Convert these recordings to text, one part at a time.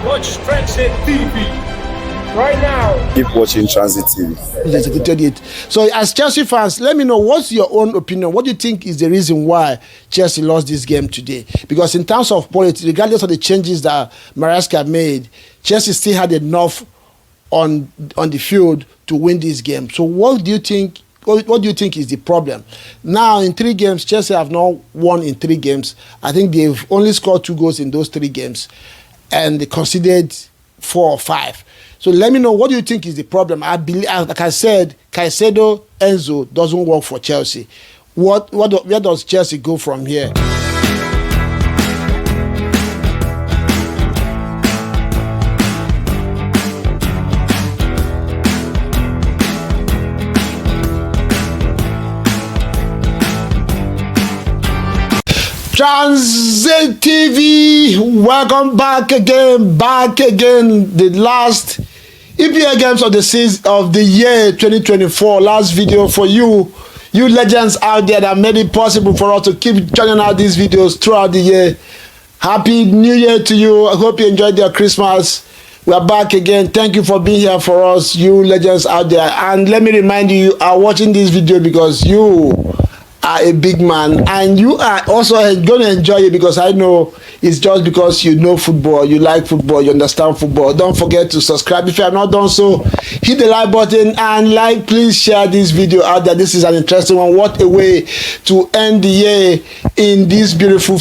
Watch Transit TV right now. Keep watching Transit TV. Executed it. So, as Chelsea fans, let me know what's your own opinion. What do you think is the reason why Chelsea lost this game today? Because in terms of politics, regardless of the changes that Maresca made, Chelsea still had enough on the field to win this game. So, what do you think? What do you think is the problem? Now, in 3 games, Chelsea have not won in 3 games. I think they've only scored 2 goals in those 3 games, and they conceded 4 or 5. So let me know, what do you think is the problem? I believe, like I said, Caicedo, Enzo doesn't work for Chelsea. Where does Chelsea go from here? Transit TV, welcome back again. The last EPL games of the season of the year 2024. Last video for you legends out there that made it possible for us to keep churning out these videos throughout the year. Happy New Year to you. I hope you enjoyed your Christmas. We are back again. Thank you for being here for us, you legends out there. And let me remind you, you are watching this video because you are a big man, and you are also going to enjoy it, because I know it's just because you know football, you like football, you understand football. Don't forget to subscribe if you have not done so. Hit the like button and please share this video out there. This is an interesting one. What a way to end the year in this beautiful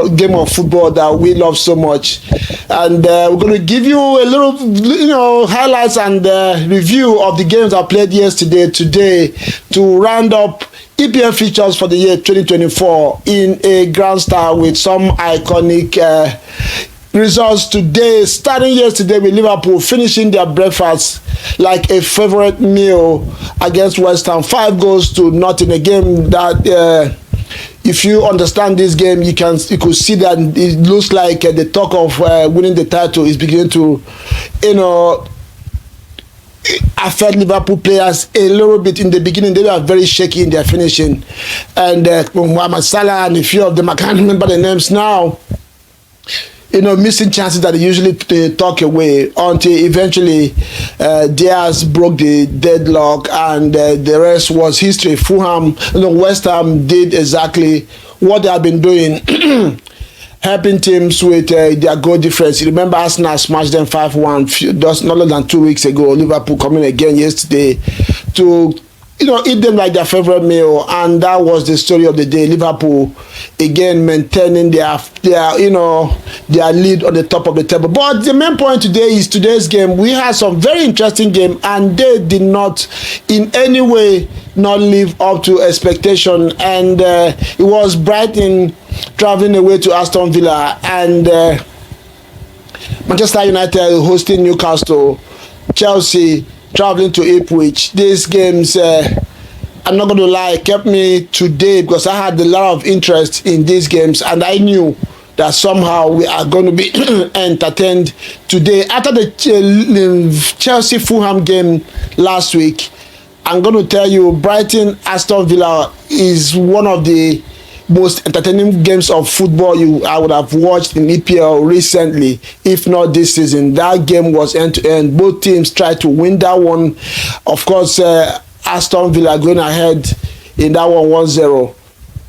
game of football that we love so much. And we're going to give you a little highlights and review of the games I played yesterday, today, to round up EPL features for the year 2024 in a grand style with some iconic results today. Starting yesterday with Liverpool finishing their breakfast like a favorite meal against West Ham, 5-0. A game that if you understand this game, you could see that it looks like the talk of winning the title is beginning to affect Liverpool players a little bit. In the beginning, they were very shaky in their finishing, and Mohamed Salah and a few of them, I can't remember the names now, missing chances that they usually talk away, until eventually Diaz broke the deadlock, and the rest was history. West Ham did exactly what they have been doing. Helping teams with their goal difference. You remember Arsenal smashed them 5-1 just not less than 2 weeks ago. Liverpool coming again yesterday to eat them like their favorite meal, and that was the story of the day. Liverpool again maintaining their lead on the top of the table. But the main point today is today's game. We had some very interesting game, and they did not in any way not live up to expectation. And it was Brighton traveling away to Aston Villa, and Manchester United hosting Newcastle, Chelsea traveling to Ipswich. These games, I'm not going to lie, kept me today because I had a lot of interest in these games, and I knew that somehow we are going to be entertained today. After the Chelsea-Fulham game last week, I'm going to tell you, Brighton-Aston Villa is one of the most entertaining games of football I would have watched in EPL recently, if not this season. That game was end-to-end. Both teams tried to win that one. Of course, Aston Villa going ahead in that one 1-0.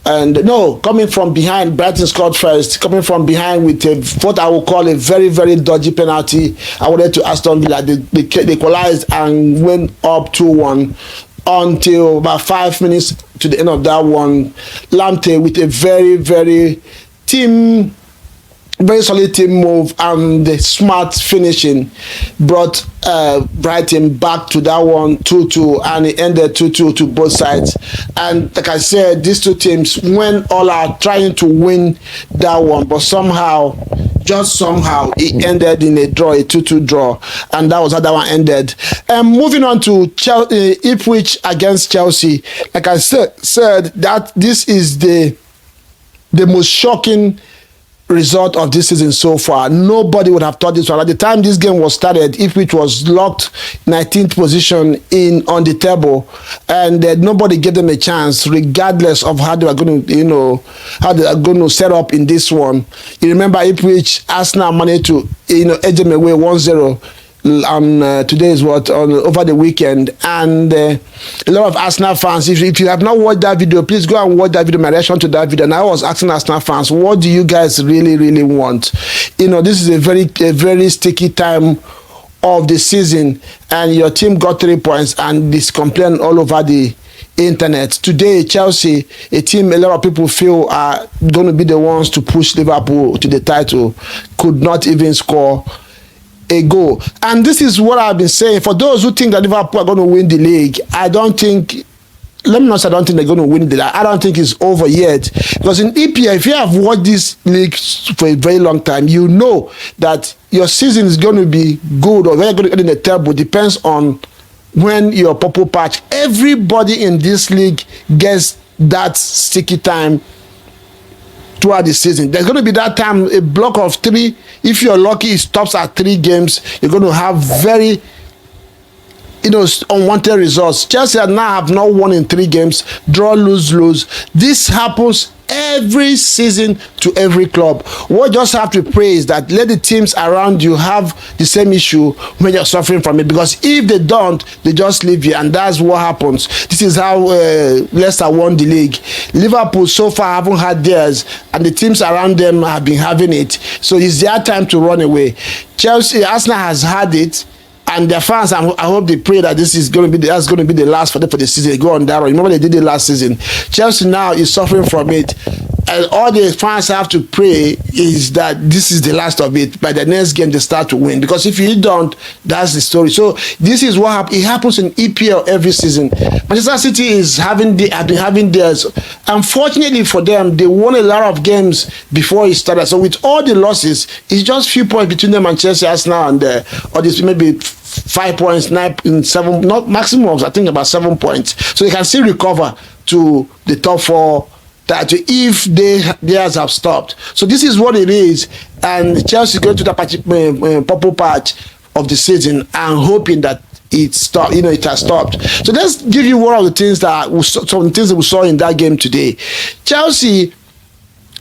And coming from behind, Brighton scored first. Coming from behind with what I would call a very, very dodgy penalty awarded to Aston Villa. They equalized and went up 2-1 until about 5 minutes to the end of that one. Lamptey with a very, very solid team move and the smart finishing brought Brighton back to that one 2-2, and it ended 2-2 to both sides. And like I said, these two teams went all out trying to win that one, but somehow it ended in a draw, a 2-2 draw, and that was how that one ended. And moving on to Ipswich against Chelsea, like I said that this is the most shocking result of this season so far. Nobody would have thought this one. At the time this game was started, Ipswich was locked 19th position on the table, and nobody gave them a chance, regardless of how they were going to, how they are going to set up in this one. You remember Ipswich, Arsenal managed to edge them away 1-0. Today is what over the weekend, and a lot of Arsenal fans, if you have not watched that video, please go and watch that video, my reaction to that video. And I was asking Arsenal fans, what do you guys really want? This is a very sticky time of the season, and your team got 3 points, and this complaint all over the internet. Today, Chelsea, a team a lot of people feel are going to be the ones to push Liverpool to the title, could not even score a goal. And this is what I've been saying. For those who think that Liverpool are going to win the league, I don't think they're going to win the league. I don't think it's over yet. Because in EPL, if you have watched this league for a very long time, you know that your season is going to be good or whether you're going to get in the table depends on when your purple patch. Everybody in this league gets that sticky time throughout the season. There's going to be that time, a block of 3. If you're lucky, it stops at 3 games. You're going to have very, unwanted results. Chelsea now have not won in 3 games. Draw, lose. This happens every season to every club. What you just have to pray is that let the teams around you have the same issue when you're suffering from it, because if they don't, they just leave you, and that's what happens. This is how Leicester won the league. Liverpool so far haven't had theirs, and the teams around them have been having it, so it's their time to run away. Arsenal has had it, and their fans, I hope they pray that that's going to be the last for them for the season. They go on that road. Remember they did it last season. Chelsea now is suffering from it, and all the fans have to pray is that this is the last of it. By the next game they start to win, because if you don't, that's the story. So this is what it happens in EPL every season. Manchester City have been having theirs. Unfortunately for them, they won a lot of games before it started. So with all the losses, it's just few points between them and Chelsea, Arsenal, and or this maybe 5 points, 9, 7, not maximum. I think about 7 points. So they can still recover to the top 4 if theirs have stopped. So this is what it is, and Chelsea going to the purple patch of the season and hoping that it has stopped. So let's give you one of the things that we saw in that game today. Chelsea,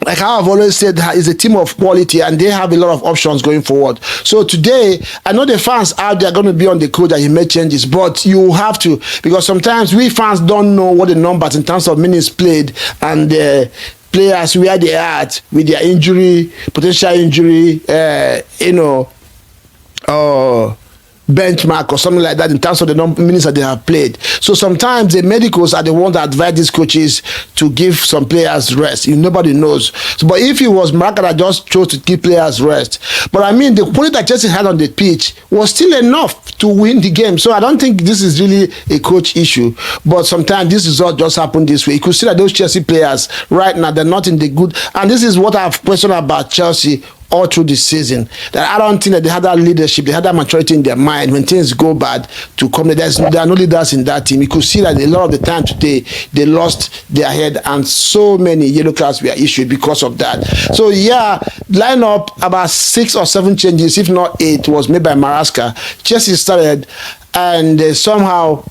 like I've always said, is a team of quality, and they have a lot of options going forward. So today, I know the fans out there are going to be on the coach that he made changes, but you have to, because sometimes we fans don't know what the numbers in terms of minutes played and the players where they are at with their potential injury, benchmark or something like that in terms of the minutes that they have played. So sometimes the medicals are the ones that advise these coaches to give some players rest. Nobody knows. But if it was Marca that just chose to give players rest, but I mean the quality that Chelsea had on the pitch was still enough to win the game. So I don't think this is really a coach issue. But sometimes this result just happened this way. You could see that those Chelsea players right now, they're not in the good. And this is what I've questioned about Chelsea all through this season, that I don't think that they had that leadership, they had that maturity in their mind when things go bad to come. There are no leaders in that team. You could see that a lot of the time today they lost their head, and so many yellow cards were issued because of that. So yeah, line up about 6 or 7 changes, if not 8, was made by Maresca. Chelsea started, and somehow,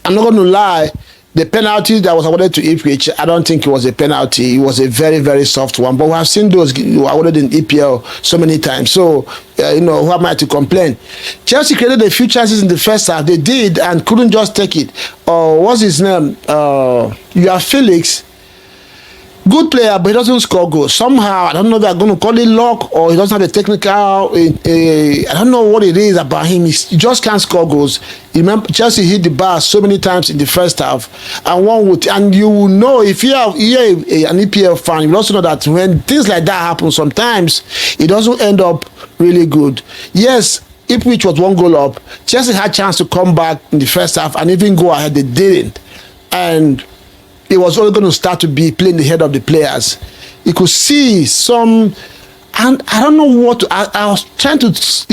I'm not going to lie, the penalty that was awarded to Ipswich, I don't think it was a penalty. It was a very, very soft one. But we have seen those awarded in EPL so many times. So, who am I to complain? Chelsea created a few chances in the first half. They did and couldn't just take it. What's his name? You have Felix. Good player, but he doesn't score goals. Somehow, I don't know if they're going to call it luck or he doesn't have the technical. I don't know what it is about him. He just can't score goals. Remember, Chelsea hit the bar so many times in the first half, and you will know if you're an EPL fan, you will also know that when things like that happen, sometimes it doesn't end up really good. Yes, Ipswich was 1 goal up. Chelsea had a chance to come back in the first half and even go ahead. They didn't, and it was only going to start to be playing the head of the players. You could see some, and I don't know what I was trying to.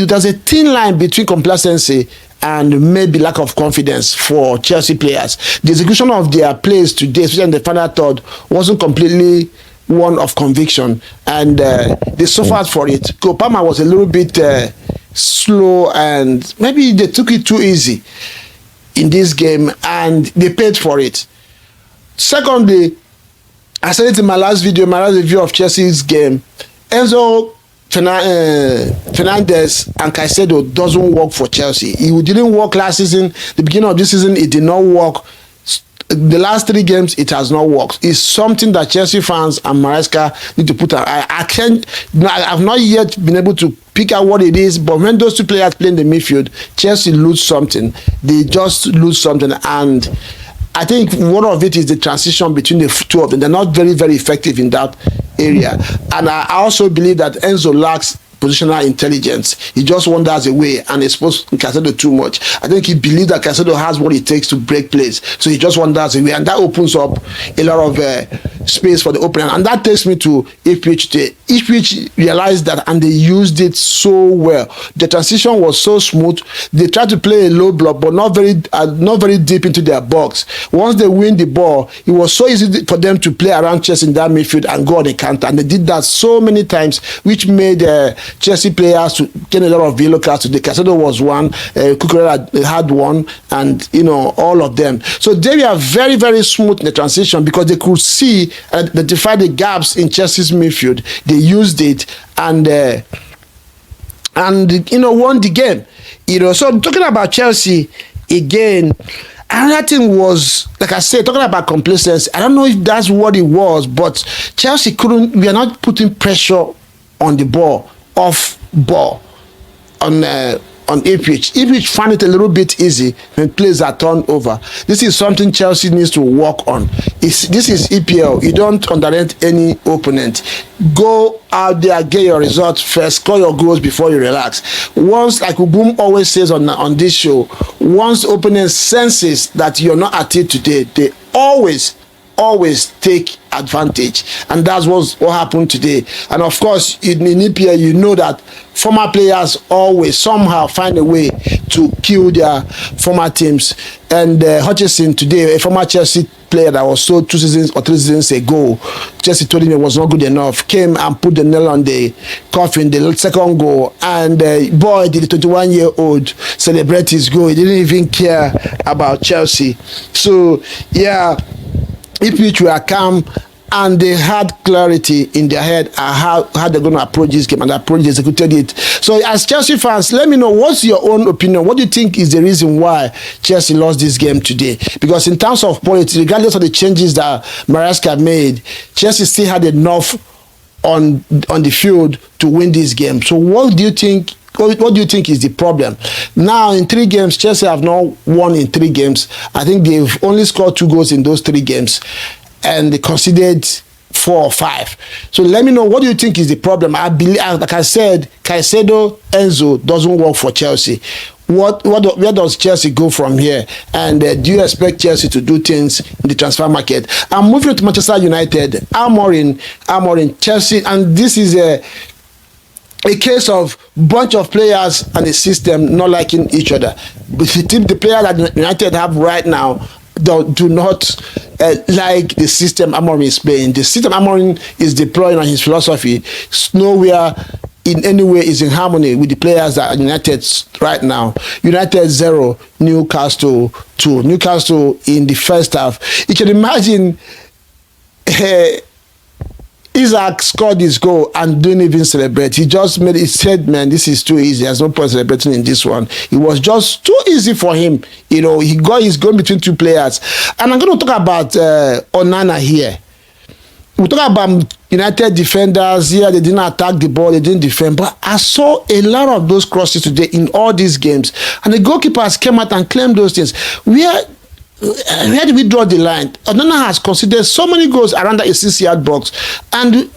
There's a thin line between complacency and maybe lack of confidence for Chelsea players. The execution of their plays today, especially in the final third, wasn't completely one of conviction, and they suffered for it. Kopama was a little bit slow, and maybe they took it too easy in this game, and they paid for it. Secondly, I said it in my last review of Chelsea's game. Enzo Fernandes and Caicedo doesn't work for Chelsea. It didn't work last season. The beginning of this season, it did not work. The last 3 games, it has not worked. It's something that Chelsea fans and Maresca need to put on. I've not yet been able to pick out what it is, but when those 2 players play in the midfield, Chelsea lose something. They just lose something, and I think one of it is the transition between the 2 of them. They're not very, very effective in that area. And I also believe that Enzo lacks positional intelligence. He just wanders away and exposed Caicedo too much. I think he believes that Caicedo has what it takes to break plays, so he just wanders away, and that opens up a lot of space for the opener. And that takes me to Ipswich today. Ipswich realized that, and they used it so well. The transition was so smooth. They tried to play a low block, but not very deep into their box. Once they win the ball, it was so easy for them to play around Chelsea in that midfield and go on the counter. And they did that so many times, which made Chelsea players to get a lot of yellow cards today. Caicedo was one, Cucurella had one, and all of them. So they were very, very smooth in the transition because they could see and identify the gaps in Chelsea's midfield. They used it and won the game. So talking about Chelsea again, another thing was, like I said, talking about complacency. I don't know if that's what it was, but Chelsea we are not putting pressure on the ball, off ball, on Ipswich. Ipswich found it a little bit easy when plays are turned over. This is something Chelsea needs to work on. This is EPL. You don't underrate any opponent. Go out there, get your results first, score your goals before you relax. Once, like Ubum always says on this show, once the opponent senses that you're not at it today, they always take advantage, and that's what happened today. And of course, in EPL, you know that former players always somehow find a way to kill their former teams. And Hutchinson today, a former Chelsea player that was sold 2 seasons or 3 seasons ago, Chelsea told him it was not good enough, came and put the nail on the coffin, the second goal, and boy, did the 21-year-old celebrate his goal. He didn't even care about Chelsea. So yeah, Ipswich were calm and they had clarity in their head how they're going to approach this game, and they executed it. So as Chelsea fans, let me know, what's your own opinion? What do you think is the reason why Chelsea lost this game today? Because in terms of politics, regardless of the changes that Maresca made, Chelsea still had enough on the field to win this game. So what do you think? What do you think is the problem? Now, in 3 games, Chelsea have not won in 3 games. I think they've only scored 2 goals in those 3 games, and they conceded 4 or 5. So let me know, what do you think is the problem? I believe, like I said, Caicedo, Enzo doesn't work for Chelsea. Where does Chelsea go from here? And do you expect Chelsea to do things in the transfer market? I'm moving to Manchester United. Amorim, Chelsea, and this is a case of bunch of players and the system not liking each other. But the players that United have right now do not like the system Amorim is playing. The system Amorim is deploying on his philosophy nowhere in any way is in harmony with the players that are United right now. United 0, Newcastle 2. Newcastle in the first half. You can imagine Isaac scored his goal and didn't even celebrate. He just made it, said, man, this is too easy. There's no point celebrating in this one. It was just too easy for him. He got his goal between 2 players. And I'm going to talk about Onana here. We talk about United defenders. Yeah, they didn't attack the ball, they didn't defend. But I saw a lot of those crosses today in all these games. And the goalkeepers came out and claimed those things. Where did we draw the line? Onana has considered so many goals around the 6-yard box. And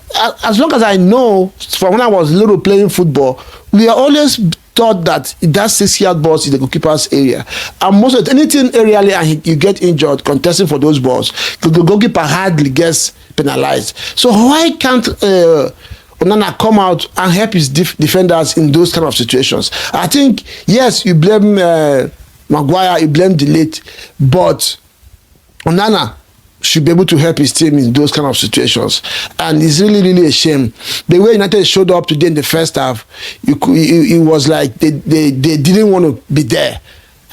as long as I know, from when I was little playing football, we are always taught that 6-yard box is the goalkeeper's area. And most of anything aerially and you get injured contesting for those balls, the goalkeeper hardly gets penalized. So why can't Onana come out and help his defenders in those kind of situations? I think, yes, you blame Maguire, you blame Delete, but Onana should be able to help his team in those kind of situations. And it's really, really a shame. The way United showed up today in the first half, it was like they didn't want to be there.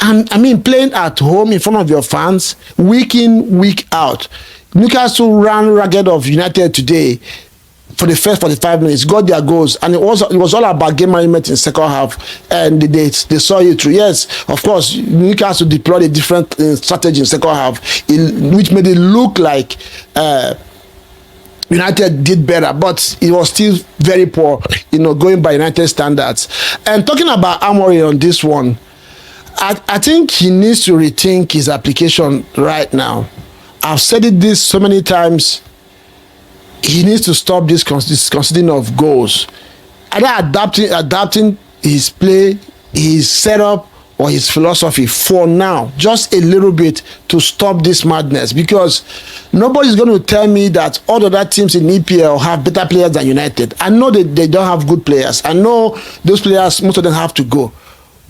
And I mean, playing at home in front of your fans, week in, week out. Newcastle ran ragged of United today. for the first 45 minutes, got their goals, and it was all about game management in second half, and they saw it through. Yes, of course, Newcastle deployed a different strategy in second half, which made it look like United did better, but it was still very poor, going by United standards. And talking about Amorim on this one, I think he needs to rethink his application right now. I've said this so many times. He needs to stop this considering of goals. Either adapting his play, his setup, or his philosophy for now, just a little bit, to stop this madness, because nobody's going to tell me that all the other teams in EPL have better players than United. I know they don't have good players. I know those players, most of them have to go.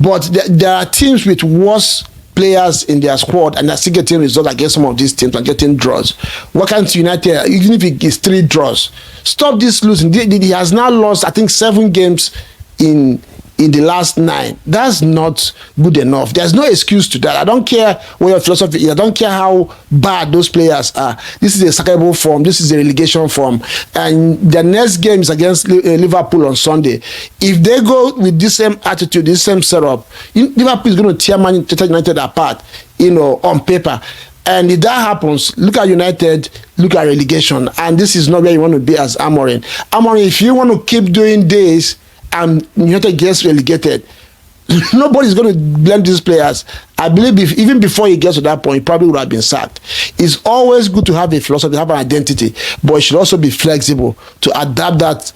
But there are teams with worse players in their squad, and they're still getting results against some of these teams and getting draws. Why can't United, even if it is 3 draws, stop this losing? He has now lost, I think, 7 games in the last 9. That's not good enough. There's no excuse to that. I don't care what your philosophy is. I don't care how bad those players are. This is a sackable form. This is a relegation form. And the next game is against Liverpool on Sunday. If they go with this same attitude, this same setup, Liverpool is going to tear Manchester United apart, on paper. And if that happens, look at United, look at relegation. And this is not where you want to be as Amorim. Amorim, if you want to keep doing this, and United gets relegated, nobody's going to blame these players. I believe even before he gets to that point, he probably would have been sacked. It's always good to have a philosophy, have an identity, but it should also be flexible to adapt that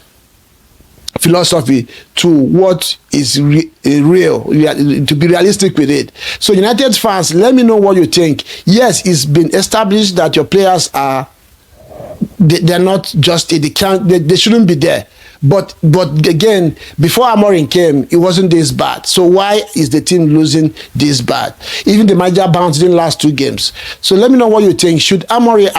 philosophy to what is real, to be realistic with it. So United fans, let me know what you think. Yes, it's been established that your players they're not just, they shouldn't be there. But again, before Amorim came, it wasn't this bad. So why is the team losing this bad? Even the manager bounced in the last 2 games. So let me know what you think. Should Amorim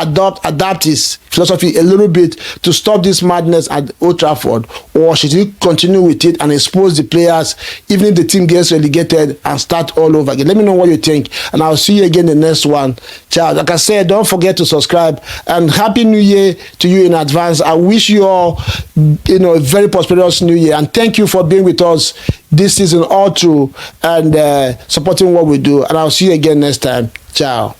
adapt his philosophy a little bit to stop this madness at Old Trafford, or should he continue with it and expose the players even if the team gets relegated and start all over again? Let me know what you think, and I'll see you again in the next one. Ciao. Like I said, don't forget to subscribe, and Happy New Year to you in advance. I wish you all, a very prosperous new year, and thank you for being with us this season all through and supporting what we do, and I'll see you again next time. Ciao.